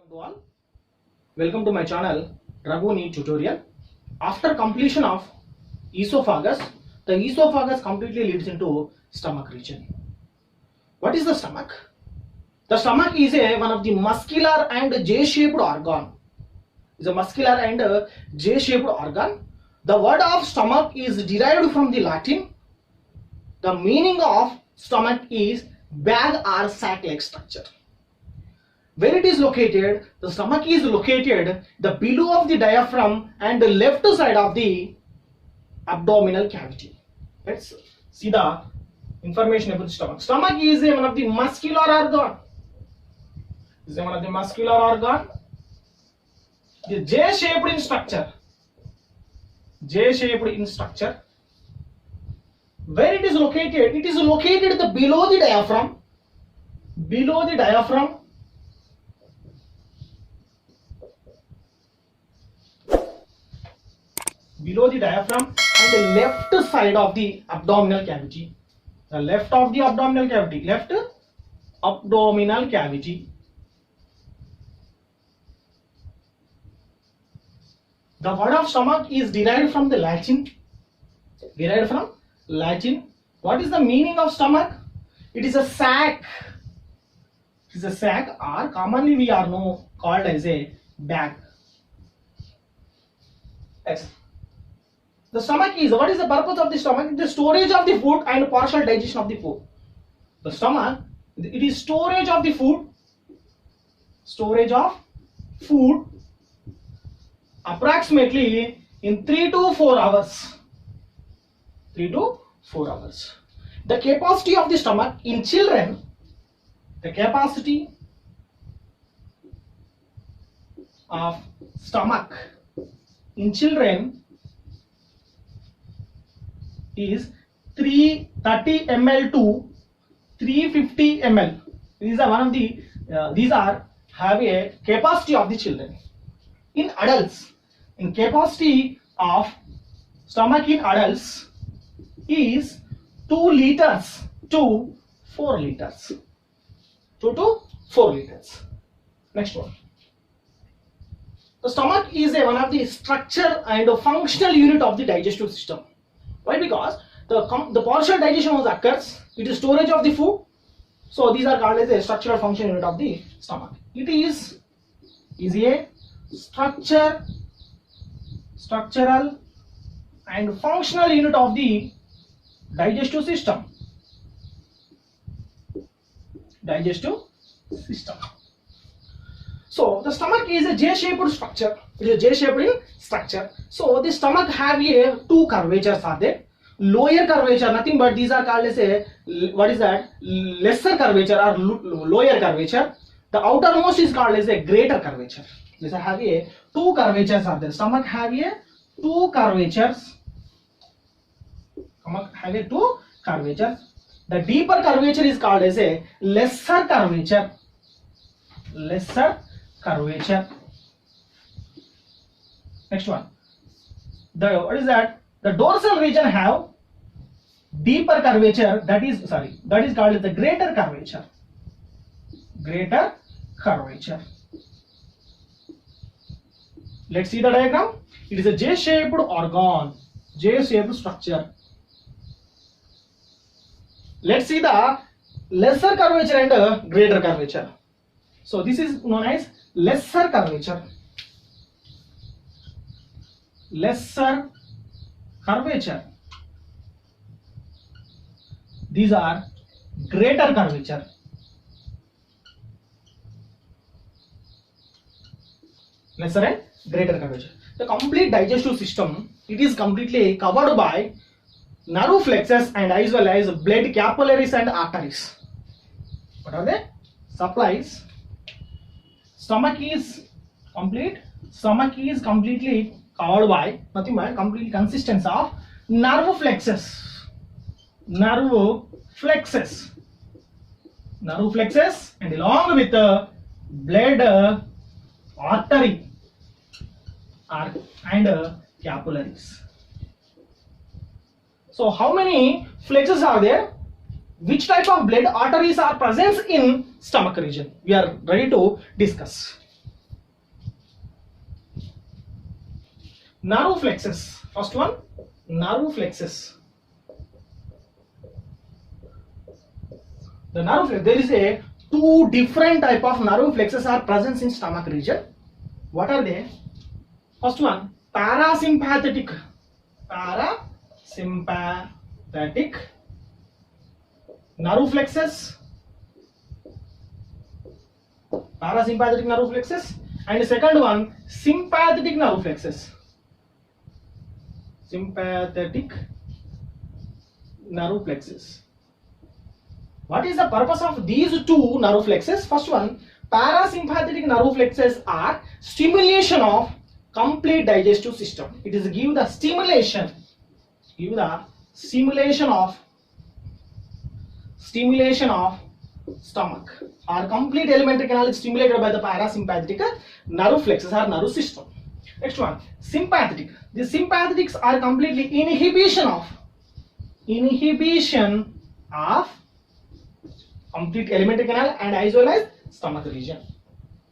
Welcome to all. Welcome to my channel Raghu tutorial. After completion of esophagus, the esophagus completely leads into stomach region. What is the stomach? The stomach is one of the muscular and J-shaped organ. It's a muscular and J-shaped organ. The word of stomach is derived from the Latin. The meaning of stomach is bag or sac-like structure. Where it is located, the stomach is located the below of the diaphragm and the left side of the abdominal cavity. Let's see the information about the stomach. Stomach is one of the muscular organ. Is one of the muscular organ. The J-shaped in structure. J-shaped in structure. Where it is located the below the diaphragm. Below the diaphragm. Below the diaphragm and the left side of the abdominal cavity. The left of the abdominal cavity. Left abdominal cavity. The word of stomach is derived from the Latin. Derived from Latin. What is the meaning of stomach? It is a sac. It is a sac, or commonly we are called as a bag. Yes. The stomach is, what is the purpose of the stomach? The storage of the food and partial digestion of the food. The stomach, it is storage of the food. Storage of food approximately in 3 to 4 hours. 3 to 4 hours. The capacity of the stomach in children, the capacity of stomach in children is 330 ml to 350 ml. These are one of the have a capacity of the children. In adults, in capacity of stomach in adults is 2 liters to 4 liters. 2 to 4 liters. Next one. The stomach is one of the structure and a functional unit of the digestive system. Why? Because the partial digestion occurs. It is storage of the food. So these are called as a structural function unit of the stomach. It is a structural and functional unit of the digestive system. Digestive system. So the stomach is a J-shaped structure. It is a J-shaped structure. So the stomach have a 2 curvatures are there. Lower curvature, nothing but these are called as a, what is that? Lesser curvature or lower curvature. The outermost is called as a greater curvature. These have a 2 curvatures are there. Stomach have a 2 curvatures. Stomach have a 2 curvatures. The deeper curvature is called as a lesser curvature. Lesser curvature. Next one. What is that? The dorsal region have deeper curvature. That is called as the greater curvature. Greater curvature. Let's see the diagram. It is a J-shaped organ. J-shaped structure. Let's see the lesser curvature and greater curvature. So this is known as lesser curvature. Lesser curvature. These are greater curvature. Lesser and greater curvature. The complete digestive system, it is completely covered by nerve flexes and as well as blood capillaries and arteries. What are they? Supplies. Stomach is complete. Stomach is completely covered by nothing but complete consistence of nerve flexes. Nerve flexes. Nerve flexes and along with the blood artery and capillaries. So how many flexes are there? Which type of blood arteries are present in stomach region? We are ready to discuss. Nerve plexus. First one, nerve plexus. The nerve plexus, there is a two different type of nerve plexus are present in stomach region. What are they? First one, parasympathetic. Parasympathetic nerve plexus. Parasympathetic nerve plexus. And the second one, sympathetic nerve plexus. Sympathetic nerve plexus. What is the purpose of these two nerve plexus? First one, parasympathetic nerve plexus are stimulation of complete digestive system. It is give the stimulation stomach or complete alimentary canal is stimulated by the parasympathetic nerve plexus or nerve system. Next one, sympathetic. The sympathetics are completely inhibition of complete alimentary canal and as well as stomach region.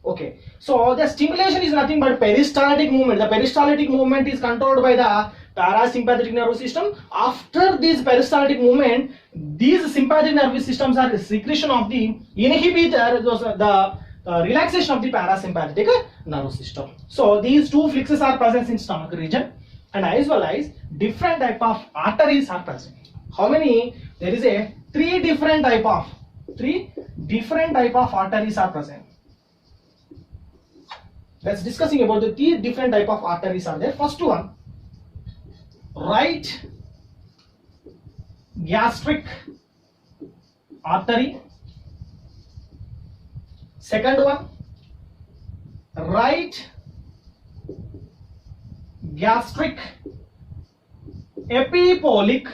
Okay, so the stimulation is nothing but peristaltic movement. The peristaltic movement is controlled by the parasympathetic nervous system. After this peristaltic movement, these sympathetic nervous systems are the secretion of the inhibitor, the relaxation of the parasympathetic nervous system. So these two plexuses are present in stomach region, and as well as different type of arteries are present. How many? There is a three different type of arteries are present. Let's discussing about the three different type of arteries are there. First one, right gastric artery. Second one, right gastric epipolic,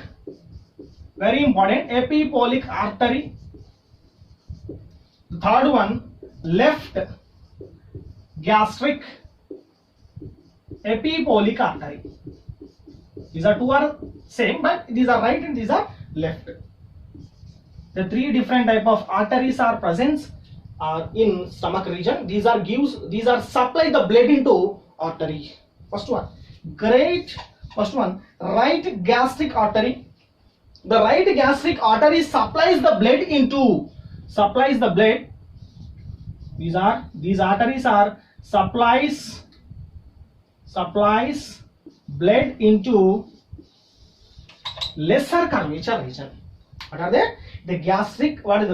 very important, epipolic artery. The third one, left gastric epipolic artery. These are two are same, but these are right and these are left. The three different type of arteries are present in stomach region. These are supply the blood into artery. First one, right gastric artery. The right gastric artery supplies the blood. These arteries are supplies blood into lesser curvature region. What are they? The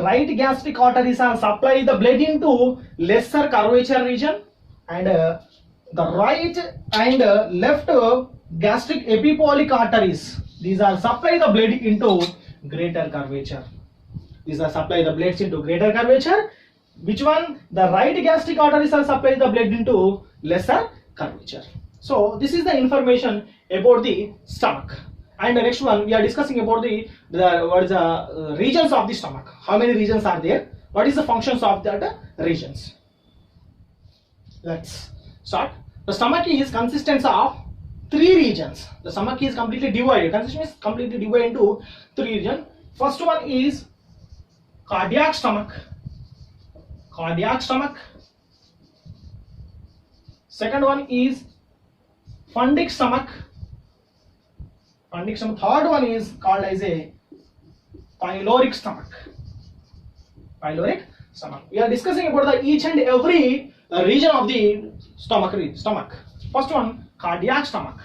right gastric arteries are supply the blood into lesser curvature region, and the right and left gastric epipolic arteries, these are supply the blood into greater curvature. These are supply the blood into greater curvature. Which one? The right gastric arteries are supply the blood into lesser curvature. So this is the information about the stomach. And the next one, we are discussing about the regions of the stomach. How many regions are there? What is the functions of that regions? Let's start. The stomach is consistent of three regions. The stomach is completely divided. Consistent is completely divided into three regions. First one is cardiac stomach. Second one is fundic stomach. Third one is called as a pyloric stomach. We are discussing about each and every region of the stomach. First one, cardiac stomach.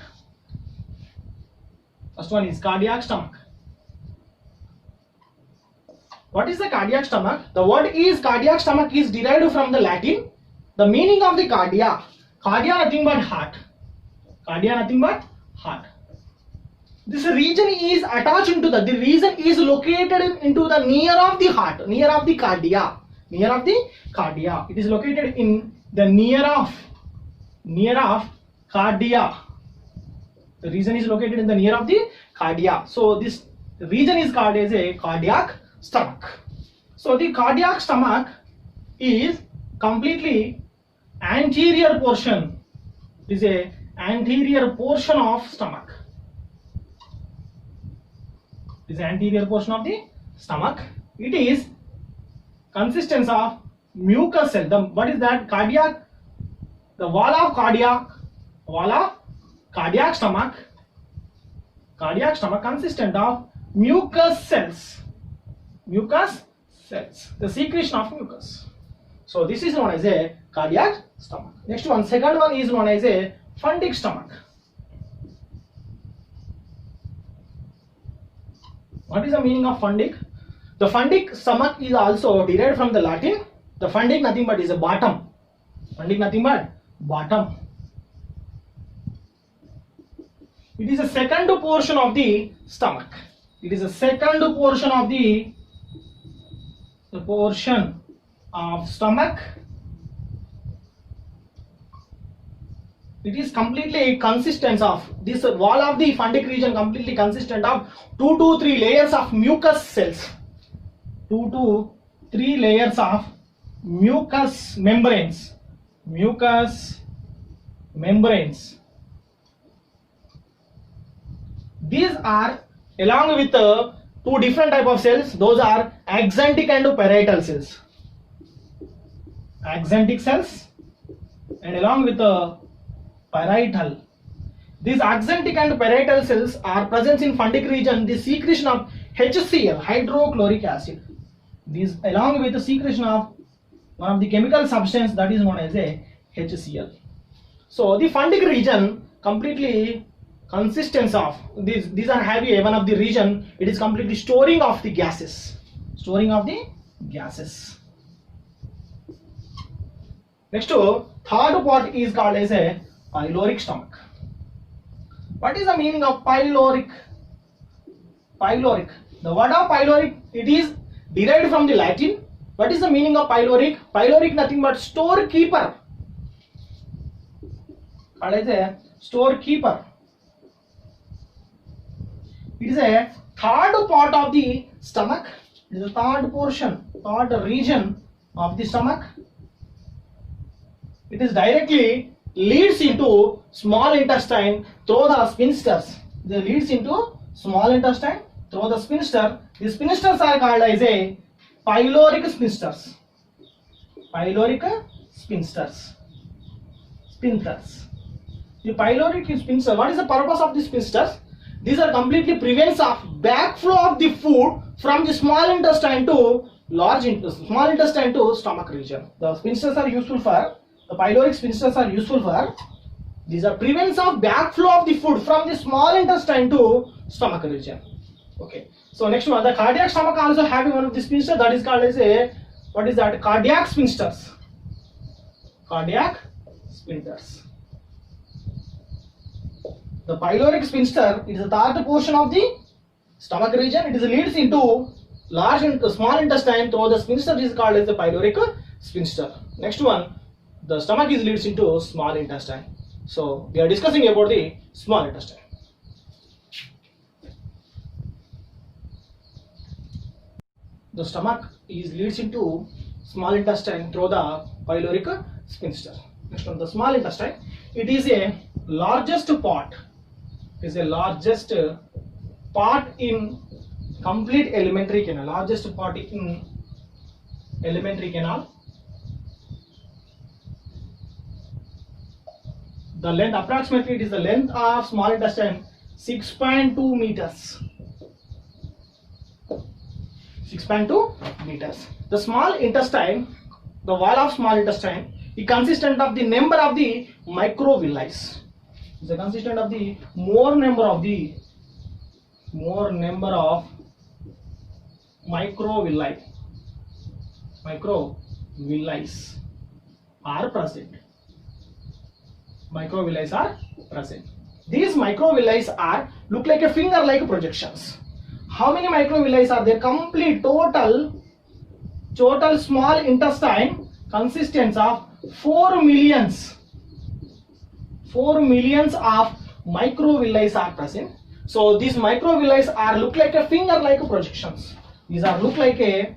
What is the cardiac stomach? The word is cardiac stomach is derived from the Latin. The meaning of the cardia nothing but heart. This region is attached into the region is located into the near of the heart, near of the cardia. It is located in the near of cardia. The region is located in the near of the cardia. So this region is called as a cardiac stomach. So the cardiac stomach is completely anterior portion. It is a anterior portion of stomach. It is consistence of mucus cell. What is that? The wall of cardiac stomach consistent of mucus cells, the secretion of mucus. So this is known as a cardiac stomach. Next one, second one is known as a fundic stomach. What is the meaning of fundic? The fundic stomach is also derived from the Latin. The fundic nothing but is a bottom. Fundic nothing but bottom. It is a second portion of the stomach. It is a second portion of the portion of stomach. It is completely consistent of this wall of the fundic region, completely consistent of 2 to 3 layers of mucus cells. 2 to 3 layers of mucus membranes. These are along with two different type of cells. Those are axanthic and parietal cells. Axanthic cells and along with parietal. These axanthic and parietal cells are present in fundic region. The secretion of HCl, hydrochloric acid. These along with the secretion of one of the chemical substance that is known as a HCl. So the fundic region completely consistence of these are heavy. One of the region, it is completely storing of the gases. Next to third part is called as a pyloric stomach. What is the meaning of pyloric? The word of pyloric, it is derived from the Latin. What is the meaning of pyloric? Pyloric nothing but storekeeper. Called as a storekeeper. It is a third part of the stomach. It is a third region of the stomach. It is directly leads into small intestine through the sphincters. They leads into small intestine through the sphincter. The sphincters are called as a pyloric sphincters. The pyloric sphincter. What is the purpose of the sphincters? These are completely prevents of backflow of the food from the small intestine to small intestine to stomach region. The sphincters are useful for the pyloric sphincters are useful for these are prevents of backflow of the food from the small intestine to stomach region. Okay. So next one, the cardiac stomach also having one of the sphincters that is called as a what is that? Cardiac sphincters. The pyloric sphincter is the third portion of the stomach region. It is leads into large and small intestine through the sphincter is called as the pyloric sphincter. Next one, the stomach is leads into small intestine. So we are discussing about the small intestine. The stomach is leads into small intestine through the pyloric sphincter. Next one, the small intestine. It is a largest part. In complete alimentary canal. Largest part in alimentary canal. The length approximately, it is the length of small intestine 6.2 meters. 6.2 meters. The small intestine, the wall of small intestine, is consistent of the number of the microvilli. It is consistent of the more number of microvilli. Microvilli are present. These microvilli are look like a finger-like projections. How many microvilli are there? Complete total small intestine consistence of 4 millions of microvilli are present. So these microvilli are look like a finger-like projections. These are look like a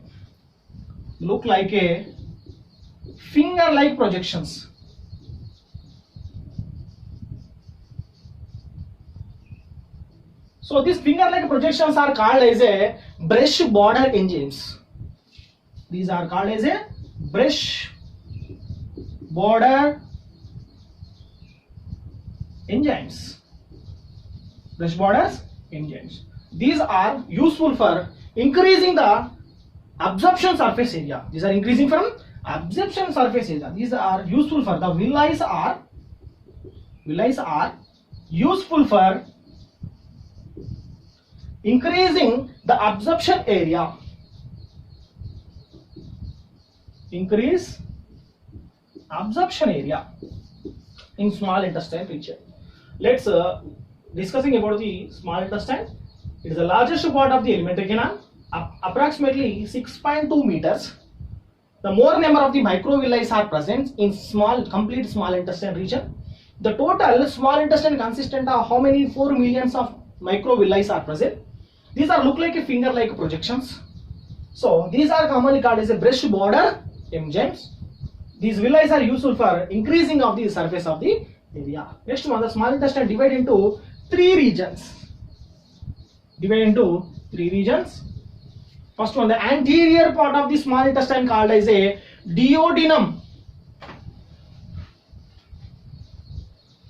finger-like projections. So these finger-like projections are called as a brush border enzymes. These are called as a brush border enzymes. Brush borders enzymes. These are useful for increasing the absorption surface area. These are increasing from absorption surface area. These are useful for the villi are useful for increasing the absorption area. Increase absorption area in small intestine region. Let's discussing about the small intestine. It is the largest part of the alimentary canal, approximately 6.2 meters. The more number of the microvilli are present in complete small intestine region. The total small intestine consistent of how many 4 millions of microvilli are present. These are look like a finger like projections. So these are commonly called as a brush border enzymes. These villi are useful for increasing of the surface of the area. Next one, the small intestine divide into three regions. First one, the anterior part of the small intestine called as a duodenum.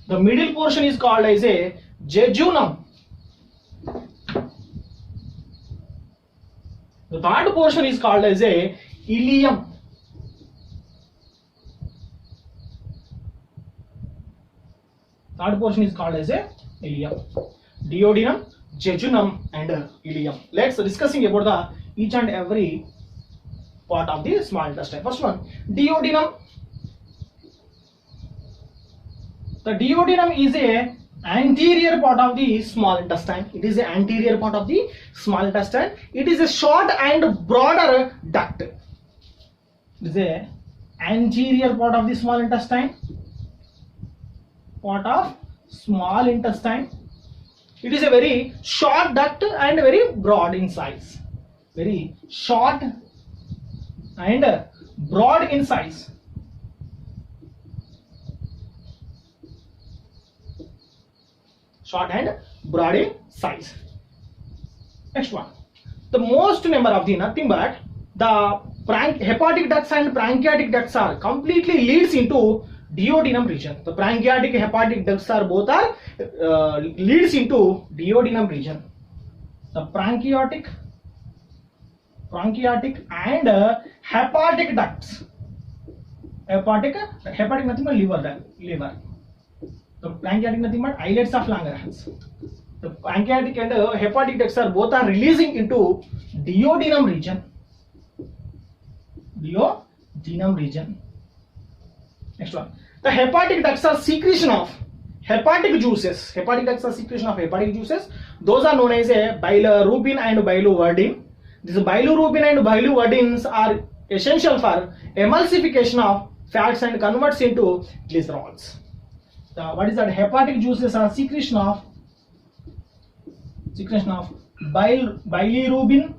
The middle portion is called as a jejunum. The third portion is called as a ileum. Duodenum, jejunum and ileum. Let's discussing about the each and every part of the small intestine. First one, duodenum. The duodenum is a anterior part of the small intestine. It is the anterior part of the small intestine. It is a short and broader duct. It is a anterior part of the small intestine. It is a very short duct and very broad in size. Very short and broad in size. Next one, the most number of the nothing but the hepatic ducts and pancreatic ducts are completely leads into duodenum region. The pancreatic hepatic ducts are both leads into duodenum region. The pancreatic and hepatic ducts. Hepatic nothing but liver. The pancreatic nothing but islets of Langerhans. The pancreatic and hepatic ducts are both releasing into duodenum region. Next one, the hepatic ducts are secretion of hepatic juices. Those are known as a bilirubin and biliverdin. These bilirubin and biliverdins are essential for emulsification of fats and converts into glycerols. What is that? Hepatic juices are secretion of bilirubin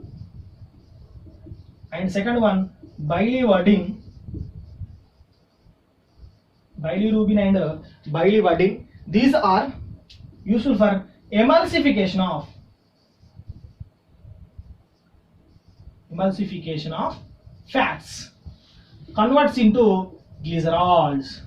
and second one biliverdin. Bilirubin and biliverdin. These are useful for emulsification of fats, converts into glycerols.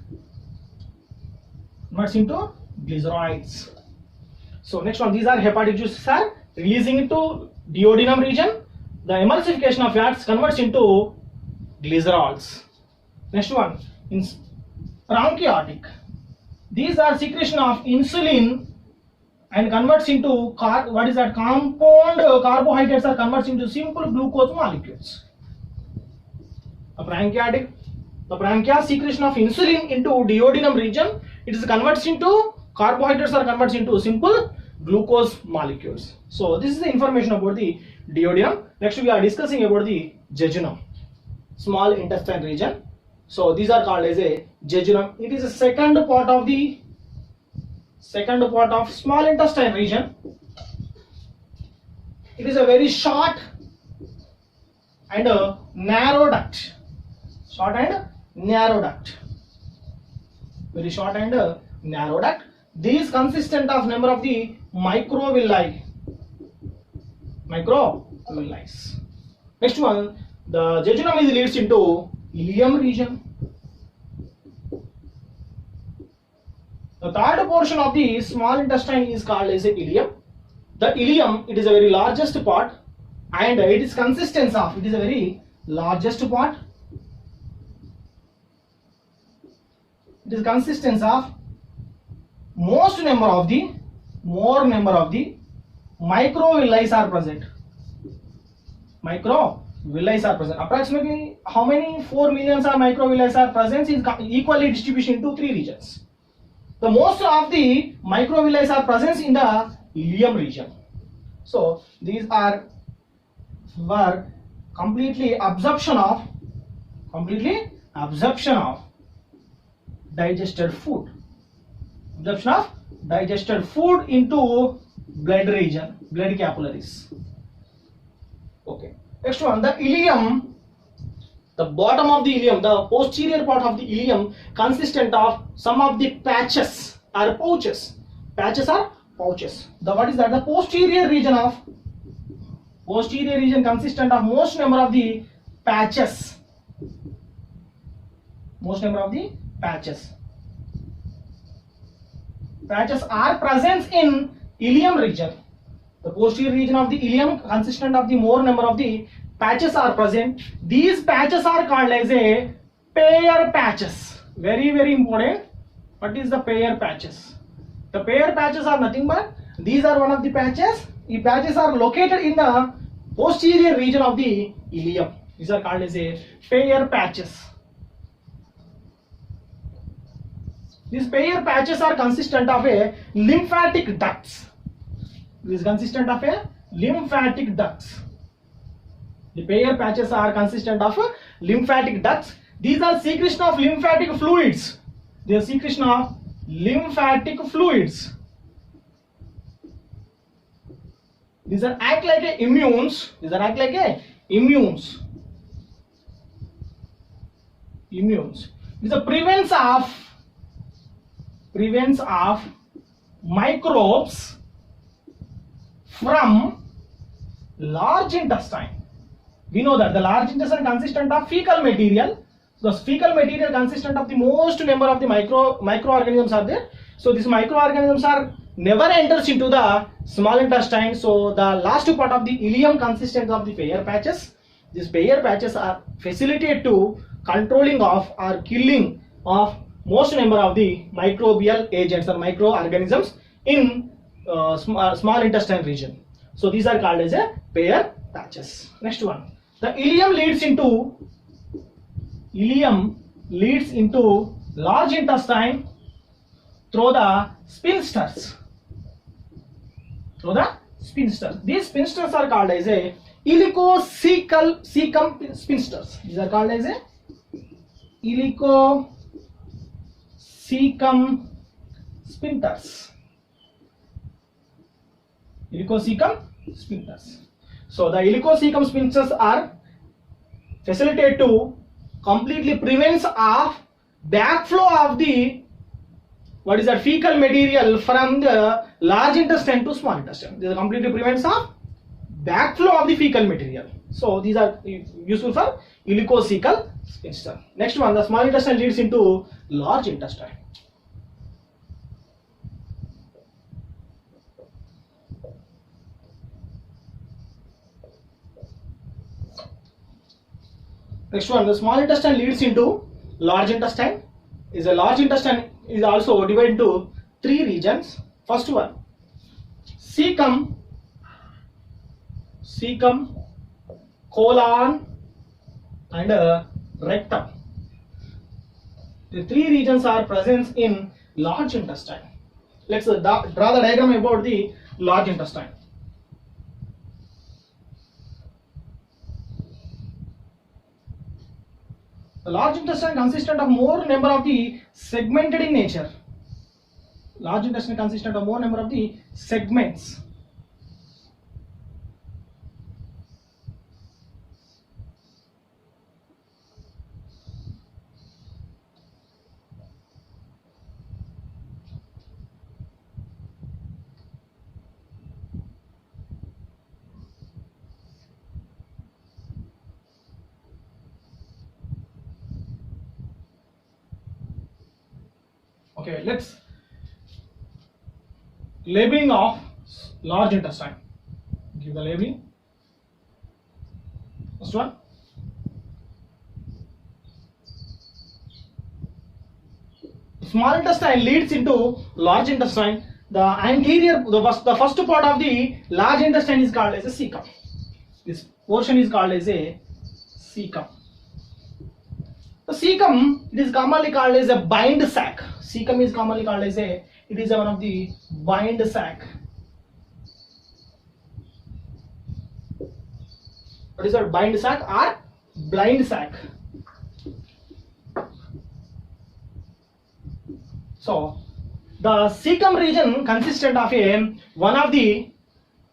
So next one, these are hepatic juices are releasing into duodenum region. The emulsification of fats converts into glycerols. Next one, in pancreatic. These are secretion of insulin and converts into compound carbohydrates are converts into simple glucose molecules. The pancreas secretion of insulin into duodenum region. It is converts into carbohydrates are converts into simple glucose molecules. So this is the information about the duodenum. Next we are discussing about the jejunum, small intestine region. So these are called as a jejunum. It is the second part of small intestine region. It is a very short and a narrow duct. Very short and narrow duct. These consistent of number of the microvilli. Next one, the jejunum is leads into ileum region. The third portion of the small intestine is called as a ileum. The ileum, it is a very largest part, and it is consistence of, it is a very largest part. It is consistence of more number of the microvilli are present. Microvilli are present. Approximately how many 4 million are microvilli are present is equally distribution into 3 regions. The most of the microvilli are present in the ileum region. So these are for completely absorption of digested food. Absorption of digested food into blood region, blood capillaries. Okay. Next one, the ileum. The bottom of the ileum, the posterior part of the ileum, consistent of some of the patches or pouches. Patches are pouches. The what is that? The posterior region consistent of most number of the patches. Patches are present in ileum region. The posterior region of the ileum consistent of the more number of the patches are present. These patches are called as a pair patches. Very, very important. What is the pair patches? The pair patches are nothing but these are one of the patches. The patches are located in the posterior region of the ileum. These are called as a pair patches. These pair patches are consistent of a lymphatic ducts. This is consistent of a lymphatic ducts. The pair patches are consistent of lymphatic ducts. These are secretion of lymphatic fluids. They are secretion of lymphatic fluids. These are act like a immunes. These are prevents of microbes from large intestine. We know that the large intestine consistent of fecal material. The fecal material consistent of the most number of the microorganisms are there. So these microorganisms are never enters into the small intestine. So the last part of the ileum consistent of the pair patches. These pair patches are facilitate to controlling of or killing of most number of the microbial agents or microorganisms in small intestine region. So these are called as a pair patches. Next one, the ileum leads into large intestine through the sphincters. These sphincters are called as a ileocecal sphincters. These are called as a ileocecum sphincters. So the ileocecum sphincters are facilitate to completely prevents of backflow of the fecal material from the large intestine to small intestine. This completely prevents of backflow of the fecal material. So these are useful for ileocecal sphincter. Next one, the small intestine leads into large intestine. Next one, the small intestine leads into large intestine. A large intestine is also divided into 3 regions. First one, cecum, colon, and rectum. The 3 regions are present in large intestine. Let's draw the diagram about the large intestine. The large intestine consistent of more number of the segmented in nature. Large intestine consistent of more number of the segments. Okay, let's labeling of large intestine. Give the labeling. First one. Small intestine leads into large intestine. The anterior, the first part of the large intestine is called as a cecum. This portion is called as a cecum. The cecum, it is commonly called as a bind sac. Cecum is commonly called as a, it is one of the bind sac. What is that? Bind sac or blind sac. So the cecum region consisted of one of the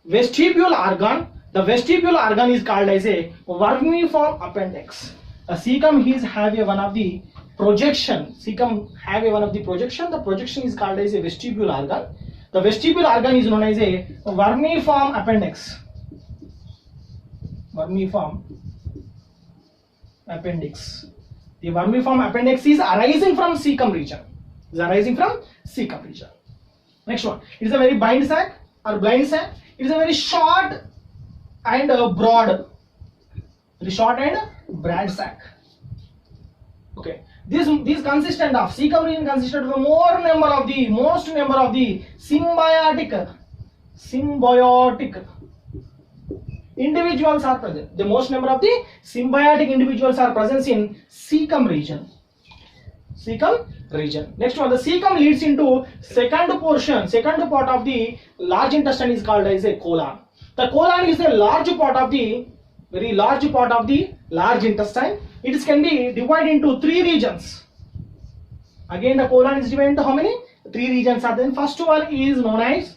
vestibule organ. The vestibule organ is called as a vermiform appendix. A cecum is have one of the projection. Cecum have one of the projection. The projection is called as a vestibule organ. The vestibule organ is known as a vermiform appendix. Vermiform appendix. The vermiform appendix is arising from cecum region. Is arising from cecum region. Next one. It is a very bind sac or blind sac. It is a very short and broad. Very short and broad sac. Okay. This consistent of cecum region consisted of the most number of the symbiotic individuals are present. The most number of the symbiotic individuals are present in cecum region. Cecum region. Next one, the cecum leads into second part of the large intestine is called as a colon. The colon is a very large part of the large intestine. It can be divided into three regions. Again, the colon is divided into how many? Three regions are there. First one is known as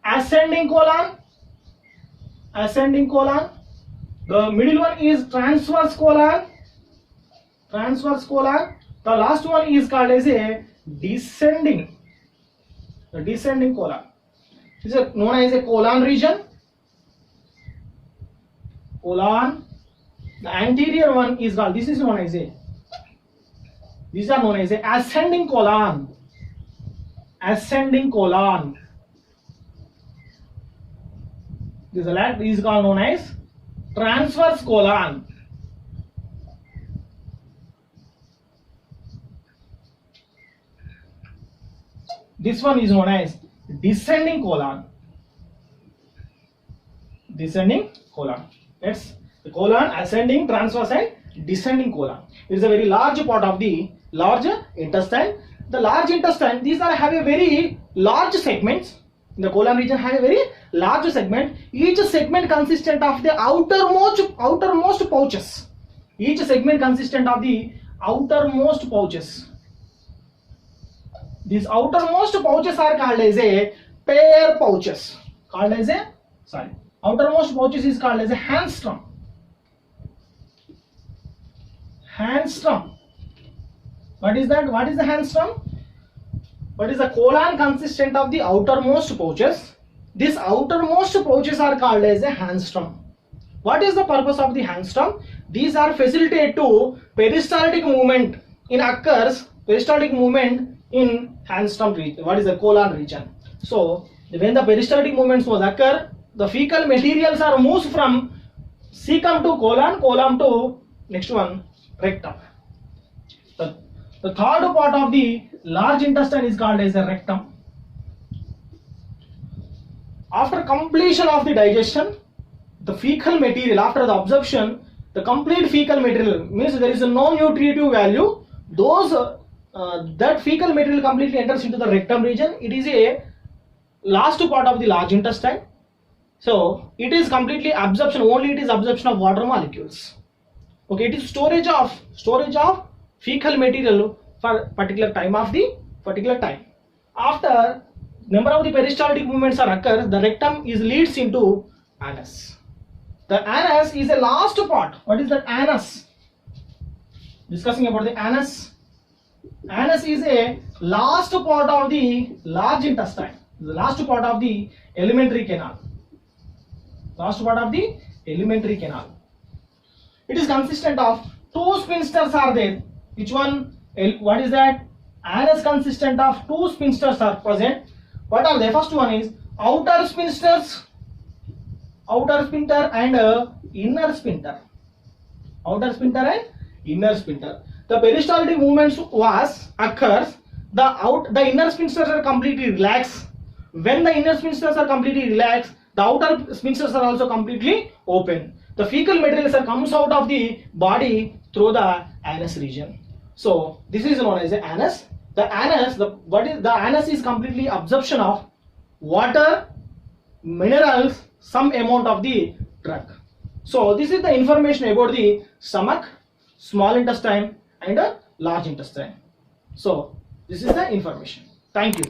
ascending colon. The middle one is transverse colon. The last one is called as a descending colon. This is known as a colon region. Colon. The anterior one is called. These are known as a ascending colon. This is called known as transverse colon. This one is known as descending colon. That's the colon, ascending, transverse and descending colon. It is a very large part of the large intestine. The large intestine, these have a very large segments. In the colon region have a very large segment. Each segment consistent of the outermost pouches. Each segment consistent of the outermost pouches. These outermost pouches are called as a pair pouches. Outermost pouches is called as a Handstrom. What is that? What is the Handstrom? What is the colon consistent of the outermost pouches? These outermost pouches are called as a Handstrom. What is the purpose of the Handstrom? These are facilitate to peristaltic movement in Handstrom region. What is the colon region? So when the peristaltic movements was occur, the fecal materials are moved from cecum to colon to next one rectum. The third part of the large intestine is called as the rectum. After completion of the digestion, the fecal material, after the absorption, the complete fecal material means there is no nutritive value. That fecal material completely enters into the rectum region. It is a last part of the large intestine. So it is completely absorption. Only it is absorption of water molecules. Okay, it is storage of fecal material for particular time. After number of the peristaltic movements are occur, the rectum leads into anus. The anus is the last part. What is that anus? Discussing about the anus. Anus is a last part of the large intestine. The last part of the alimentary canal. It is consistent of two sphincters are there. Which one? What is that? Anus consistent of two sphincters are present. What are they? First one is outer sphincters, outer sphincter and inner sphincter. Outer sphincter and inner sphincter. The peristaltic movements occurs. The inner sphincters are completely relaxed. When the inner sphincters are completely relaxed, the outer sphincters are also completely open. The fecal material comes out of the body through the anus region. So this is known as the anus. The anus, the anus is completely absorption of water, minerals, some amount of the drug. So this is the information about the stomach, small intestine and large intestine. So this is the information. Thank you.